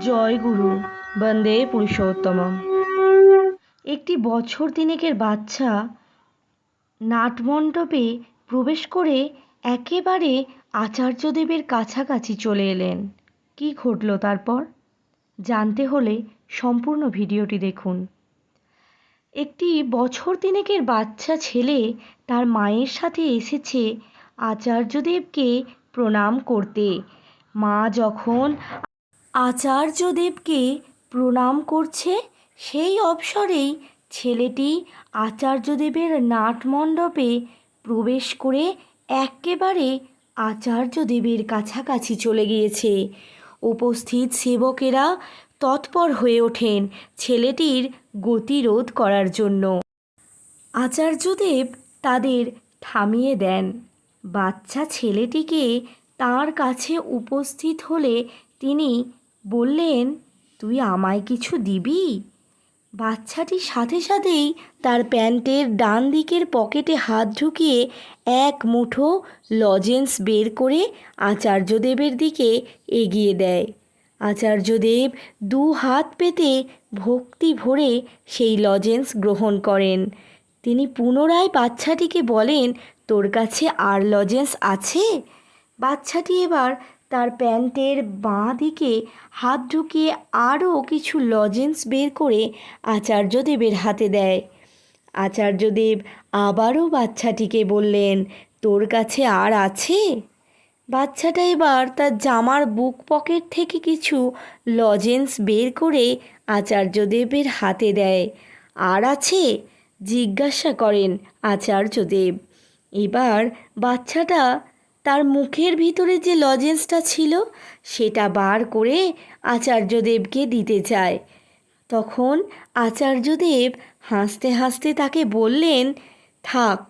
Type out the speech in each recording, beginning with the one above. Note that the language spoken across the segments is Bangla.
জয় গুরু বন্দে পুরুষোত্তমম। একটি বছর তিনেকের বাচ্চা নাটমণ্ডপে প্রবেশ করে একেবারে আচার্যদেবের কাছাকাছি চলে এলেন। কি ঘটল তারপর জানতে হলে সম্পূর্ণ ভিডিওটি দেখুন। একটি বছর তিনেকের বাচ্চা ছেলে তার মায়ের সাথে এসেছে আচার্যদেবকে প্রণাম করতে। মা যখন আচার্যদেবকে প্রণাম করছে সেই অবসরেই ছেলেটি আচার্যদেবের নাটমণ্ডপে প্রবেশ করে একেবারে আচার্যদেবের কাছাকাছি চলে গিয়েছে। উপস্থিত সেবকেরা তৎপর হয়ে ওঠেন ছেলেটির গতিরোধ করার জন্য। আচার্যদেব তাদের থামিয়ে দেন। বাচ্চা ছেলেটিকে তার কাছে উপস্থিত হলে তিনি বললেন, তুই আমায় কিছু দিবি? বাচ্চাটি সাথে সাথেই তার প্যান্টের ডান দিকের পকেটে হাত ঢুকিয়ে এক মুঠো লজেন্স বের করে আচার্যদেবের দিকে এগিয়ে দেয়। আচার্যদেব দু হাত পেতে ভক্তি ভরে সেই লজেন্স গ্রহণ করেন। তিনি পুনরায় বাচ্চাটিকে বলেন, তোর কাছে আর লজেন্স আছে? বাচ্চাটি এবার তার প্যান্টের বাঁ দিকে হাত ঢুকিয়ে আরও কিছু লজেন্স বের করে আচার্যদেবের হাতে দেয়। আচার্যদেব আবারও বাচ্চাটিকে বললেন, তোর কাছে আর আছে? বাচ্চাটা এবার তার জামার বুক পকেট থেকে কিছু লজেন্স বের করে আচার্যদেবের হাতে দেয়। আর আছে? জিজ্ঞাসা করেন আচার্যদেব। এবার বাচ্চাটা তার মুখের ভিতরে যে লজেন্সটা ছিল সেটা বার করে আচার্যদেবকে দিতে চায়। তখন আচার্যদেব হাসতে হাসতে তাকে বললেন, থাক,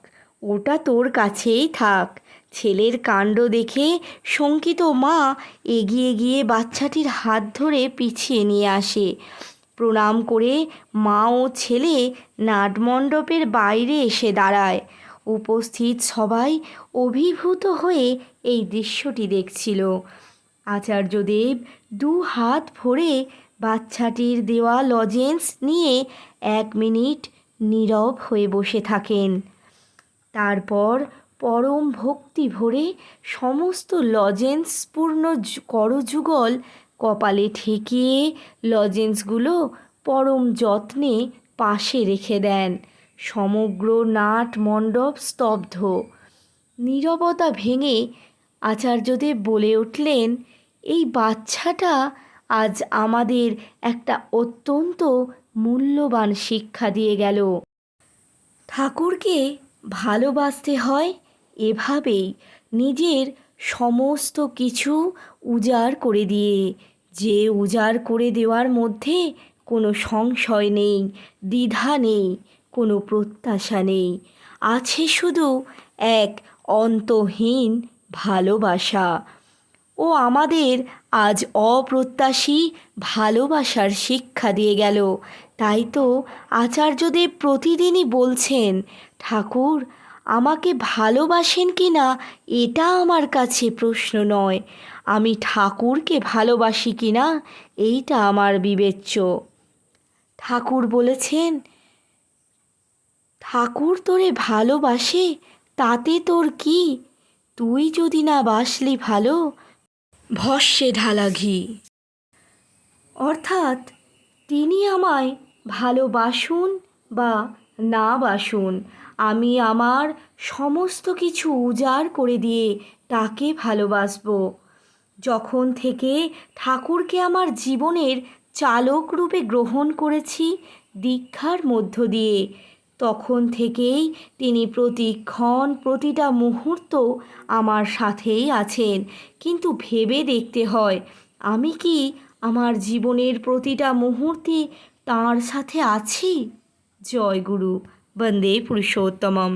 ওটা তোর কাছেই থাক। ছেলের কাণ্ড দেখে শঙ্কিত মা এগিয়ে গিয়ে বাচ্চাটির হাত ধরে পিছিয়ে নিয়ে আসে। প্রণাম করে মা ও ছেলে নাটমণ্ডপের বাইরে এসে দাঁড়ায়। উপস্থিত সবাই অভিভূত হয়ে এই দৃশ্যটি দেখছিল। আচার্যদেব দু হাত ভরে বাচ্চাটির দেওয়া লজেন্স নিয়ে 1 মিনিট নীরব হয়ে বসে থাকেন। তারপর পরম ভক্তি ভরে সমস্ত লজেন্স পূর্ণ করযুগল কপালে ঠেকিয়ে লজেন্সগুলো পরম যত্নে পাশে রেখে দেন। সমগ্র নাট মণ্ডপ স্তব্ধ। নীরবতা ভেঙে আচার্যদেব বলে উঠলেন, এই বাচ্চাটা আজ আমাদের একটা অত্যন্ত মূল্যবান শিক্ষা দিয়ে গেল। ঠাকুরকে ভালোবাসতে হয় এভাবেই, নিজের সমস্ত কিছু উজাড় করে দিয়ে। যে উজাড় করে দেওয়ার মধ্যে কোনো সংশয় নেই, দ্বিধা নেই, কোনো প্রত্যাশা নেই, আছে শুধু এক অন্তহীন ভালোবাসা। ও আমাদের আজ অপ্রত্যাশী ভালোবাসার শিক্ষা দিয়ে গেল। তাই তো আচার্যদেব প্রতিদিনই বলছেন, ঠাকুর আমাকে ভালোবাসেন কি না এটা আমার কাছে প্রশ্ন নয়, আমি ঠাকুরকে ভালোবাসি কি না এইটা আমার বিবেচ্য। ঠাকুর বলেছেন, ঠাকুর তোরে ভালোবাসে তাতে তোর কি? তুই যদি না বাসলি ভালো, ভস্যে ঢালা ঘি। অর্থাৎ তিনি আমায় ভালোবাসুন বা না বাসুন, আমি আমার সমস্ত কিছু উজাড় করে দিয়ে তাকে ভালোবাসব। যখন থেকে ঠাকুরকে আমার জীবনের চালক রূপে গ্রহণ করেছি দীক্ষার মধ্য দিয়ে, তখন থেকেই তিনি প্রতিক্ষণ প্রতিটা মুহূর্ত আমার সাথেই আছেন। কিন্তু ভেবে দেখতে হয়, আমি কি আমার জীবনের প্রতিটা মুহূর্তে তাঁর সাথে আছি? জয় গুরু বন্দে পুরুষোত্তমম।